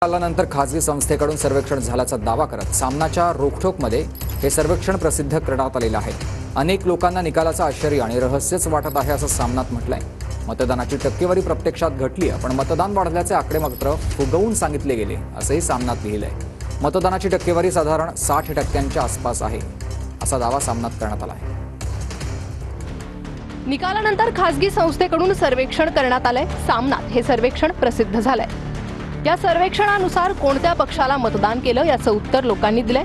निकालानंतर खासगी संस्थेकडून सर्वेक्षण झाल्याचा दावा करत सामनाच्या रोखठोकमध्ये हे सर्वेक्षण प्रसिद्ध करण्यात आलेलं आहे। अनेक लोकांना निकालाचं आश्चर्य आणि रहस्यच वाटत आहे असं सामनात म्हटलंय। मतदानाची टक्केवारी प्रत्यक्षात घटली पण मतदान वाढल्याचे आकडे मात्र फुगवून सांगितले गेले असंही सामनात लिहिलंय। मतदानाची टक्केवारी साधारण 60% आसपास आहे असा दावा सामनात करण्यात आला आहे। निकालानंतर खासगी संस्थेकडून सर्वेक्षण करण्यात आलंय। सामनात हे सर्वेक्षण प्रसिद्ध झालंय। या सर्वेक्षणानुसार कोणत्या पक्षाला मतदान केलं याचं उत्तर लोकांनी दिलंय।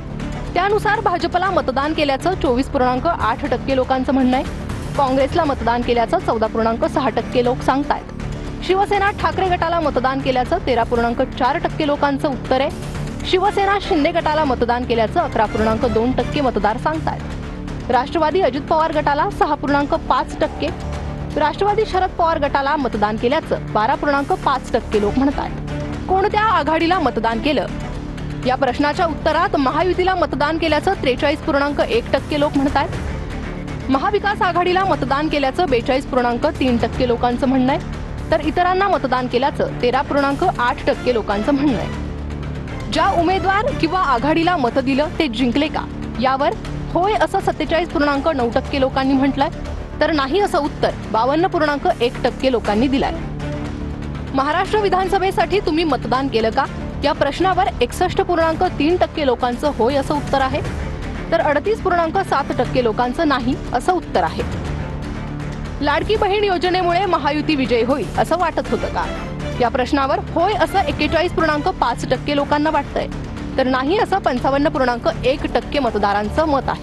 त्यानुसार भाजपला मतदान केल्याचं 24.8% लोकांचं म्हणणं आहे। काँग्रेसला मतदान केल्याचं 14.6% लोक सांगतायत। शिवसेना ठाकरे गटाला मतदान केल्याचं 13.4% लोकांचं उत्तर आहे। शिवसेना शिंदे गटाला मतदान केल्याचं 11.2% मतदार सांगतायत। राष्ट्रवादी अजित पवार गटाला 6.5%, राष्ट्रवादी शरद पवार गटाला मतदान केल्याचं 12.5% लोक म्हणतात। कोणत्या आघाडीला मतदान केलं या प्रश्नाच्या उत्तरात महायुतीला मतदान केल्याचं 43.1% लोक म्हणतात। महाविकास आघाडीला मतदान केल्याचं 42.3% लोकांचं म्हणणं आहे, तर इतरांना मतदान केल्याचं 13.8% लोकांचं म्हणणं आहे। ज्या उमेदवार किंवा आघाडीला मत दिलं ते जिंकले का यावर होय असं 47.9% लोकांनी म्हटलंय, तर नाही असं उत्तर 52.1% लोकांनी दिलंय। महाराष्ट्र विधानसभेसाठी तुम्ही मतदान केलं का या प्रश्नावर 61.3% लोकांचं होय असं उत्तर आहे, तर 38.7% लोकांचं नाही असं उत्तर आहे। लाडकी बहीण योजनेमुळे महायुती विजयी होईल असं वाटत होतं का या प्रश्नावर होय असं 41.5% लोकांना वाटतंय, तर नाही असं 55.1% मतदारांचं मत आहे।